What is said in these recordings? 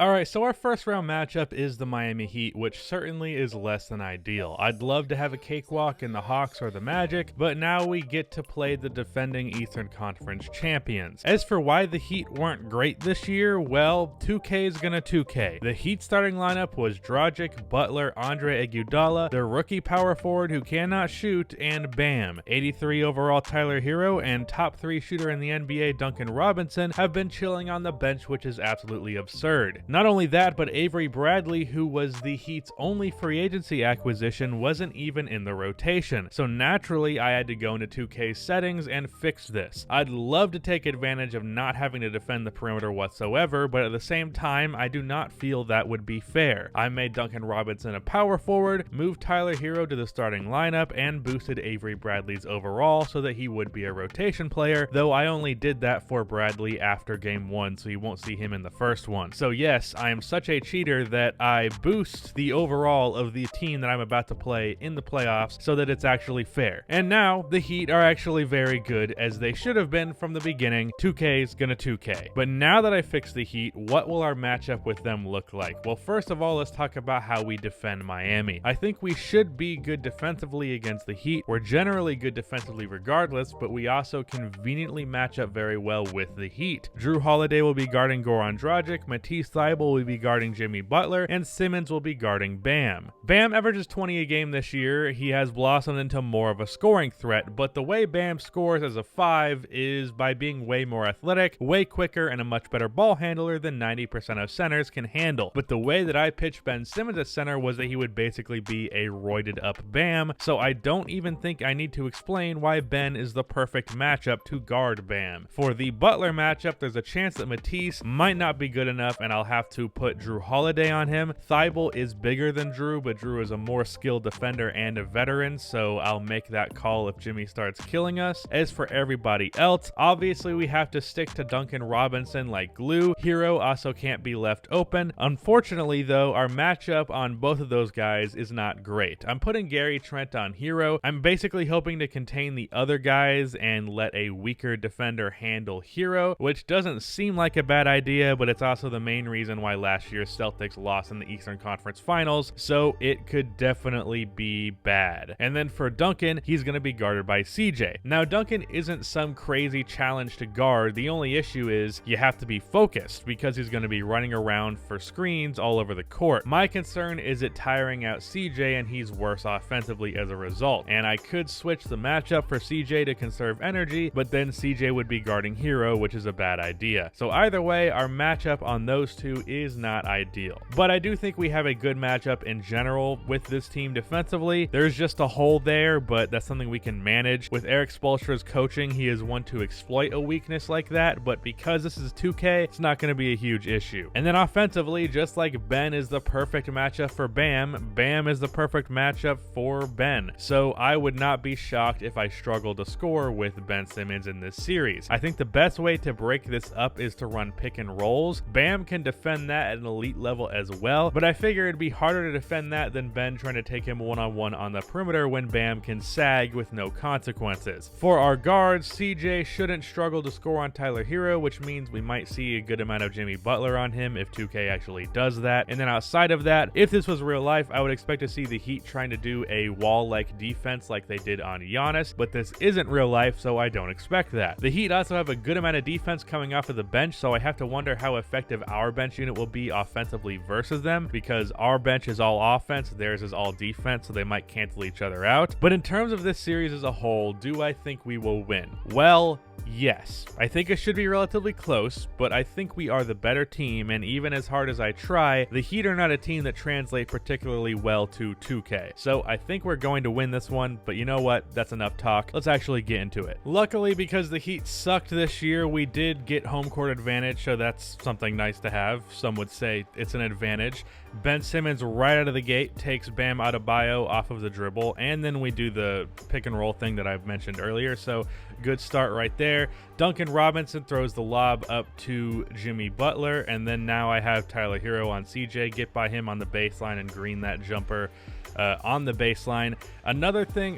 Alright, so our first round matchup is the Miami Heat, which certainly is less than ideal. I'd love to have a cakewalk in the Hawks or the Magic, but now we get to play the defending Eastern Conference champions. As for why the Heat weren't great this year, well, 2K is gonna 2K. The Heat starting lineup was Dragic, Butler, Andre Iguodala, their rookie power forward who cannot shoot, and Bam. 83 overall Tyler Hero and top 3 shooter in the NBA Duncan Robinson have been chilling on the bench, which is absolutely absurd. Not only that, but Avery Bradley, who was the Heat's only free agency acquisition, wasn't even in the rotation. So naturally, I had to go into 2K's settings and fix this. I'd love to take advantage of not having to defend the perimeter whatsoever, but at the same time, I do not feel that would be fair. I made Duncan Robinson a power forward, moved Tyler Hero to the starting lineup, and boosted Avery Bradley's overall so that he would be a rotation player, though I only did that for Bradley after game 1, so you won't see him in the first one. So yes, I am such a cheater that I boost the overall of the team that I'm about to play in the playoffs so that it's actually fair. And now, the Heat are actually very good, as they should have been from the beginning. 2K's gonna 2K. But now that I fixed the Heat, what will our matchup with them look like? Well, first of all, let's talk about how we defend Miami. I think we should be good defensively against the Heat. We're generally good defensively regardless, but we also conveniently match up very well with the Heat. Drew Holiday will be guarding Goran Dragic, Matisse Thybulle will be guarding Jimmy Butler, and Simmons will be guarding Bam. Bam averages 20 a game this year. He has blossomed into more of a scoring threat, but the way Bam scores as a 5 is by being way more athletic, way quicker, and a much better ball handler than 90% of centers can handle. But the way that I pitched Ben Simmons at center was that he would basically be a roided up Bam, so I don't even think I need to explain why Ben is the perfect matchup to guard Bam. For the Butler matchup, there's a chance that Matisse might not be good enough, and I'll have to put Drew Holiday on him. Thybulle is bigger than Drew, but Drew is a more skilled defender and a veteran, so I'll make that call if Jimmy starts killing us. As for everybody else, obviously we have to stick to Duncan Robinson like glue. Hero also can't be left open. Unfortunately though, our matchup on both of those guys is not great. I'm putting Gary Trent on Hero. I'm basically hoping to contain the other guys and let a weaker defender handle Hero, which doesn't seem like a bad idea, but it's also the main reason why last year's Celtics lost in the Eastern Conference Finals, so it could definitely be bad. And then for Duncan, he's going to be guarded by CJ. Now, Duncan isn't some crazy challenge to guard. The only issue is you have to be focused because he's going to be running around for screens all over the court. My concern is it tiring out CJ and he's worse offensively as a result. And I could switch the matchup for CJ to conserve energy, but then CJ would be guarding Hero, which is a bad idea. So either way, our matchup on those two is not ideal. But I do think we have a good matchup in general with this team defensively. There's just a hole there, but that's something we can manage. With Eric Spoelstra's coaching, he is one to exploit a weakness like that, but because this is 2K, it's not going to be a huge issue. And then offensively, just like Ben is the perfect matchup for Bam, Bam is the perfect matchup for Ben. So I would not be shocked if I struggle to score with Ben Simmons in this series. I think the best way to break this up is to run pick and rolls. Bam can defend that at an elite level as well, but I figure it'd be harder to defend that than Ben trying to take him one-on-one on the perimeter when Bam can sag with no consequences. For our guards, CJ shouldn't struggle to score on Tyler Hero, which means we might see a good amount of Jimmy Butler on him if 2K actually does that. And then outside of that, if this was real life, I would expect to see the Heat trying to do a wall-like defense like they did on Giannis, but this isn't real life, so I don't expect that. The Heat also have a good amount of defense coming off of the bench, so I have to wonder how effective our bench unit will be offensively versus them, because our bench is all offense, theirs is all defense, so they might cancel each other out. But in terms of this series as a whole, do I think we will win? Well, yes. I think it should be relatively close, but I think we are the better team, and even as hard as I try, the Heat are not a team that translate particularly well to 2K. So I think we're going to win this one, but you know what? That's enough talk. Let's actually get into it. Luckily, because the Heat sucked this year, we did get home court advantage, so that's something nice to have. Some would say it's an advantage. Ben Simmons right out of the gate takes Bam Adebayo off of the dribble, and then we do the pick and roll thing that I've mentioned earlier. So Good start right there. Duncan Robinson throws the lob up to Jimmy Butler, and then now I have Tyler Hero on CJ. Get by him on the baseline and green that jumper on the baseline. Another thing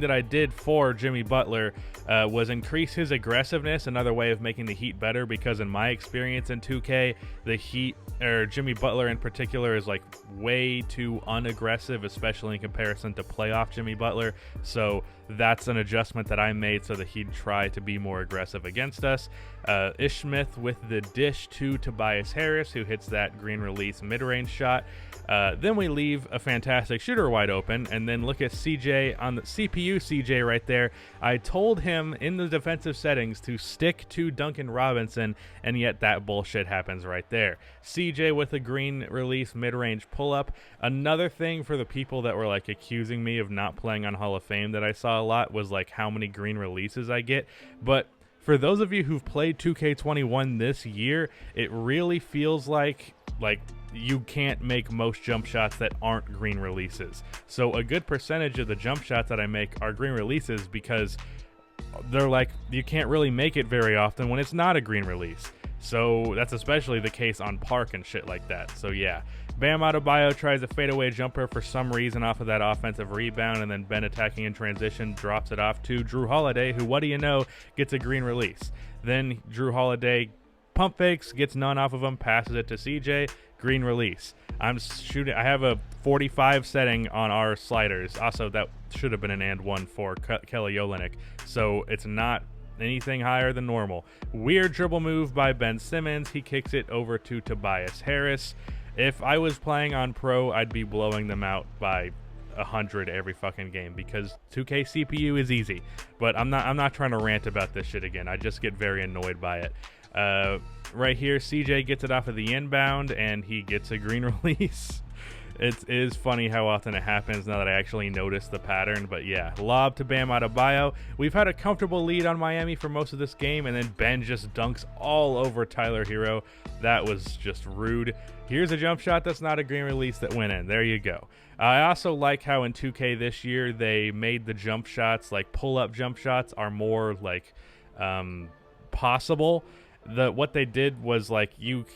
that I did for Jimmy Butler was increase his aggressiveness. Another way of making the Heat better, because in my experience in 2K, the Heat, or Jimmy Butler in particular, is like way too unaggressive, especially in comparison to playoff Jimmy Butler. So that's an adjustment that I made so that he'd try to be more aggressive against us. Ish Smith with the dish to Tobias Harris, who hits that green release mid-range shot. Then we leave a fantastic shooter wide open, and then look at CJ on the CPU CJ right there. I told him in the defensive settings to stick to Duncan Robinson, and yet that bullshit happens right there. CJ with a green release mid-range pull-up. Another thing for the people that were like accusing me of not playing on Hall of Fame that I saw a lot was like how many green releases I get. But for those of you who've played 2K21 this year, it really feels like you can't make most jump shots that aren't green releases. So a good percentage of the jump shots that I make are green releases, because they're like, you can't really make it very often when it's not a green release. So that's especially the case on Park and shit like that. So yeah, Bam Adebayo tries a fadeaway jumper for some reason off of that offensive rebound, and then Ben attacking in transition drops it off to Drew Holiday, who, what do you know, gets a green release. Then Drew Holiday pump fakes, gets none off of him, passes it to CJ, green release. I'm shooting. I have a 45 setting on our sliders. Also, that should have been an and one for Kelly Olynyk, so it's not anything higher than normal. Weird dribble move by Ben Simmons. He kicks it over to Tobias Harris. If I was playing on Pro, I'd be blowing them out by 100 every fucking game, because 2K CPU is easy. But I'm not trying to rant about this shit again. I just get very annoyed by it. Right here, CJ gets it off of the inbound, and he gets a green release. It is funny how often it happens now that I actually notice the pattern. But yeah, lob to Bam Adebayo. We've had a comfortable lead on Miami for most of this game, and then Ben just dunks all over Tyler Hero. That was just rude. Here's a jump shot that's not a green release that went in. There you go. I also like how in 2K this year they made the jump shots, like pull-up jump shots, are more like possible. What they did was like you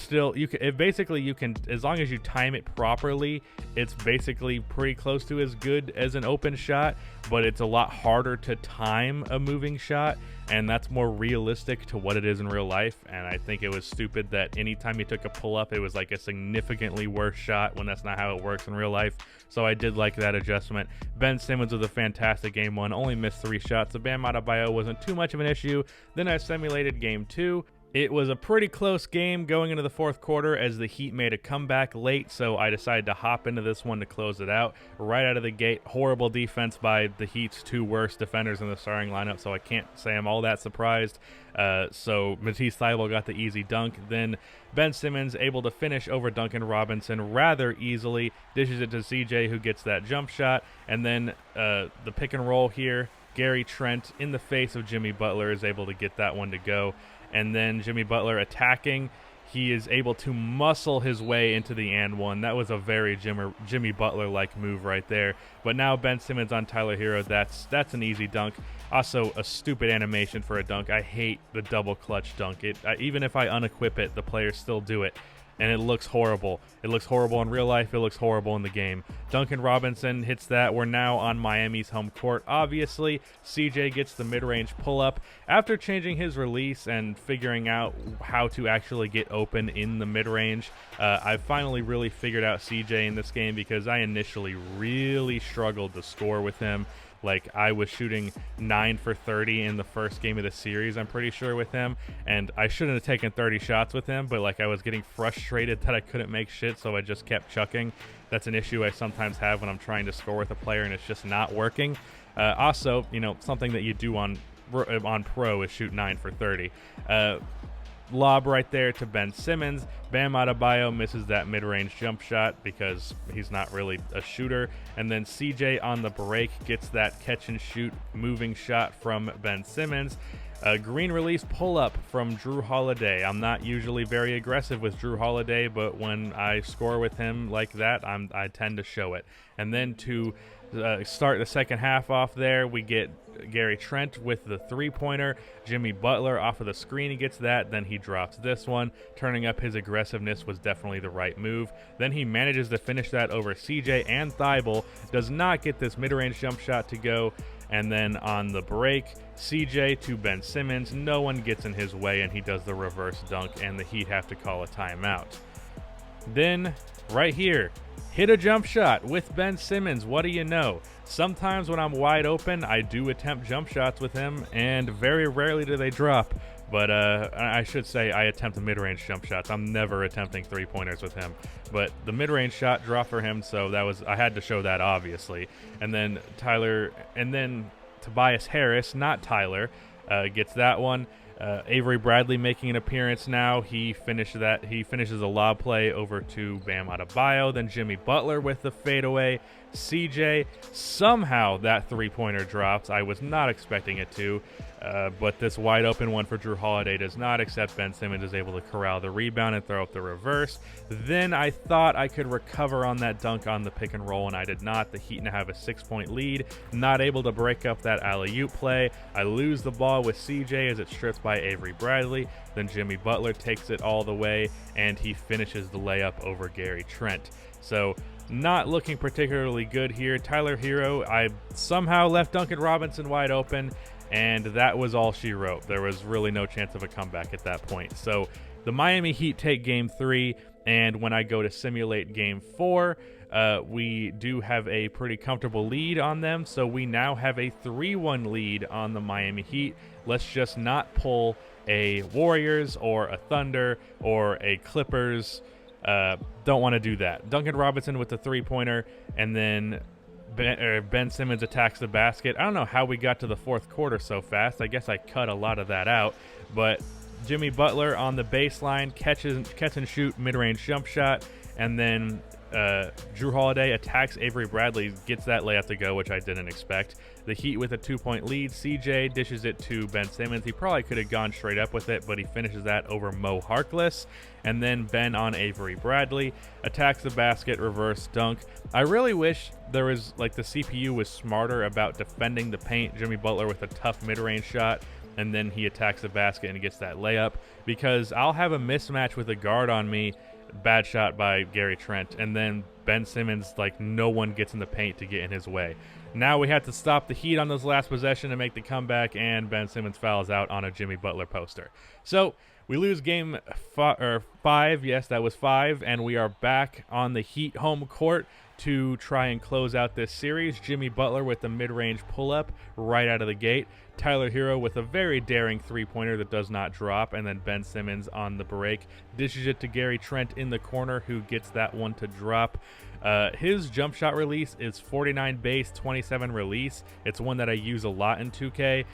can, as long as you time it properly, it's basically pretty close to as good as an open shot, but it's a lot harder to time a moving shot, and that's more realistic to what it is in real life. And I think it was stupid that anytime you took a pull-up, it was like a significantly worse shot, when that's not how it works in real life. So I did like that adjustment. Ben Simmons was a fantastic game one, only missed 3 shots, so Bam Adebayo wasn't too much of an issue. Then I simulated game 2. It was a pretty close game going into the fourth quarter, as the Heat made a comeback late, so I decided to hop into this one to close it out. Right out of the gate, horrible defense by the Heat's 2 worst defenders in the starting lineup, so I can't say I'm all that surprised. So Matisse Thybulle got the easy dunk. Then Ben Simmons able to finish over Duncan Robinson rather easily, dishes it to CJ, who gets that jump shot, and then the pick and roll here, Gary Trent in the face of Jimmy Butler is able to get that one to go. And then Jimmy Butler attacking, he is able to muscle his way into the and one. That was a very Jimmy Butler-like move right there. But now Ben Simmons on Tyler Hero, that's an easy dunk. Also, a stupid animation for a dunk. I hate the double clutch dunk. Even if I unequip it, the players still do it, and it looks horrible. It looks horrible in real life. It looks horrible in the game. Duncan Robinson hits that. We're now on Miami's home court, obviously. CJ gets the mid-range pull-up. After changing his release and figuring out how to actually get open in the mid-range, I finally really figured out CJ in this game, because I initially really struggled to score with him. Like, I was shooting 9 for 30 in the first game of the series, I'm pretty sure, with him. And I shouldn't have taken 30 shots with him, but, like, I was getting frustrated that I couldn't make shit, so I just kept chucking. That's an issue I sometimes have when I'm trying to score with a player and it's just not working. Also, you know, something that you do on Pro is shoot 9 for 30. Lob right there to Ben Simmons. Bam Adebayo misses that mid-range jump shot because he's not really a shooter. And then CJ on the break gets that catch and shoot moving shot from Ben Simmons. Green release pull-up from Drew Holiday. I'm not usually very aggressive with Drew Holiday, but when I score with him like that, I tend to show it. And then to start the second half off there, we get Gary Trent with the three-pointer. Jimmy Butler off of the screen, he gets that. Then he drops this one. Turning up his aggressiveness was definitely the right move. Then he manages to finish that over CJ and Thibault. Does not get this mid-range jump shot to go. And then on the break, CJ to Ben Simmons. No one gets in his way, and he does the reverse dunk, and the Heat have to call a timeout. Then, right here, hit a jump shot with Ben Simmons. What do you know? Sometimes when I'm wide open, I do attempt jump shots with him, and very rarely do they drop. But I should say I attempt the mid-range jump shots. I'm never attempting three-pointers with him. But the mid-range shot dropped for him, so I had to show that, obviously. And then Tobias Harris, not Tyler, gets that one. Avery Bradley making an appearance now. He finishes a lob play over to Bam Adebayo. Then Jimmy Butler with the fadeaway. CJ, somehow that three-pointer drops. I was not expecting it to, but this wide open one for Drew Holiday does not accept. Ben Simmons is able to corral the rebound and throw up the reverse. Then I thought I could recover on that dunk on the pick and roll, and I did not. The Heat now have a 6-point lead. Not able to break up that alley-oop play. I lose the ball with CJ as it's stripped by Avery Bradley. Then Jimmy Butler takes it all the way, and he finishes the layup over Gary Trent. So not looking particularly good here. Tyler Hero, I somehow left Duncan Robinson wide open, and that was all she wrote. There was really no chance of a comeback at that point. So the Miami Heat take Game 3, and when I go to simulate Game 4, we do have a pretty comfortable lead on them. So we now have a 3-1 lead on the Miami Heat. Let's just not pull a Warriors or a Thunder or a Clippers. Don't want to do that. Duncan Robinson with the three-pointer, and then Ben Simmons attacks the basket. I don't know how we got to the fourth quarter so fast. I guess I cut a lot of that out. But Jimmy Butler on the baseline, catch and shoot mid-range jump shot, and then Drew Holiday attacks Avery Bradley, gets that layup to go, which I didn't expect. The Heat with a 2-point lead. CJ dishes it to Ben Simmons. He probably could have gone straight up with it, but he finishes that over Mo Harkless. And then Ben on Avery Bradley attacks the basket, reverse dunk. I really wish there was, the CPU was smarter about defending the paint. Jimmy Butler with a tough mid-range shot, and then he attacks the basket and gets that layup, because I'll have a mismatch with a guard on me. Bad shot by Gary Trent, and then Ben Simmons, no one gets in the paint to get in his way. Now we have to stop the Heat on this last possession to make the comeback, and Ben Simmons fouls out on a Jimmy Butler poster. So we lose Game 5. Yes, that was 5, and we are back on the Heat home court to try and close out this series. Jimmy Butler with the mid-range pull-up right out of the gate. Tyler Hero with a very daring three-pointer that does not drop, and then Ben Simmons on the break dishes it to Gary Trent in the corner, who gets that one to drop. His jump shot release is 49 base, 27 release. It's one that I use a lot in 2K.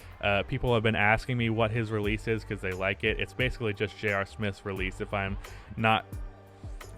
People have been asking me what his release is because they like it. It's basically just J.R. Smith's release, if I'm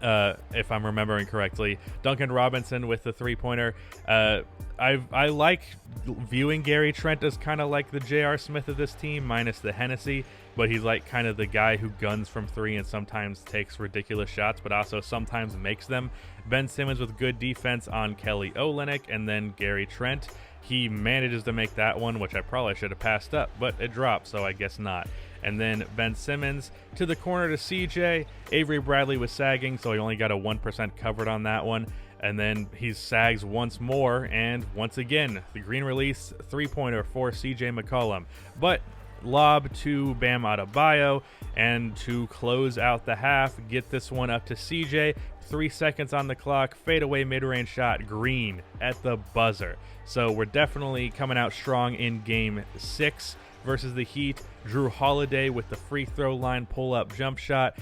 remembering correctly. Duncan Robinson with the three-pointer. I like viewing Gary Trent as kind of like the J.R. Smith of this team, minus the Hennessy, but he's kind of the guy who guns from three and sometimes takes ridiculous shots, but also sometimes makes them. Ben Simmons with good defense on Kelly Olynyk, and then Gary Trent. He manages to make that one, which I probably should have passed up, but it dropped, so I guess not. And then Ben Simmons to the corner to CJ. Avery Bradley was sagging, so he only got a 1% covered on that one. And then he sags once more, and once again, the green release three-pointer for CJ McCollum. But lob to Bam Adebayo, and to close out the half, get this one up to CJ. 3 seconds on the clock, fadeaway mid-range shot, green at the buzzer. So we're definitely coming out strong in Game 6 versus the Heat. Drew Holiday with the free throw line pull-up jump shot.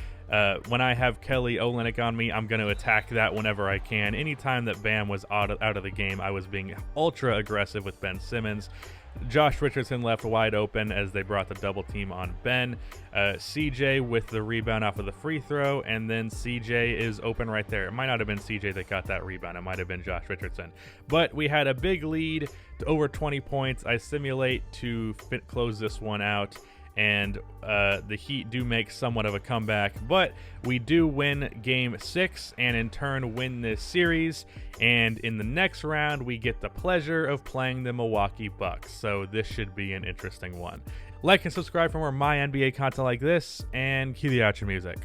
When I have Kelly Olynyk on me, I'm going to attack that whenever I can. Anytime that Bam was out of the game, I was being ultra aggressive with Ben Simmons. Josh Richardson left wide open as they brought the double team on Ben. CJ with the rebound off of the free throw, and then CJ is open right there. It might not have been CJ that got that rebound. It might have been Josh Richardson. But we had a big lead to over 20 points. I simulate to close this one out, and the Heat do make somewhat of a comeback, but we do win Game 6 and in turn win this series, and in the next round we get the pleasure of playing the Milwaukee Bucks, so this should be an interesting one. Like and subscribe for more MyNBA content like this, and cue the outro music.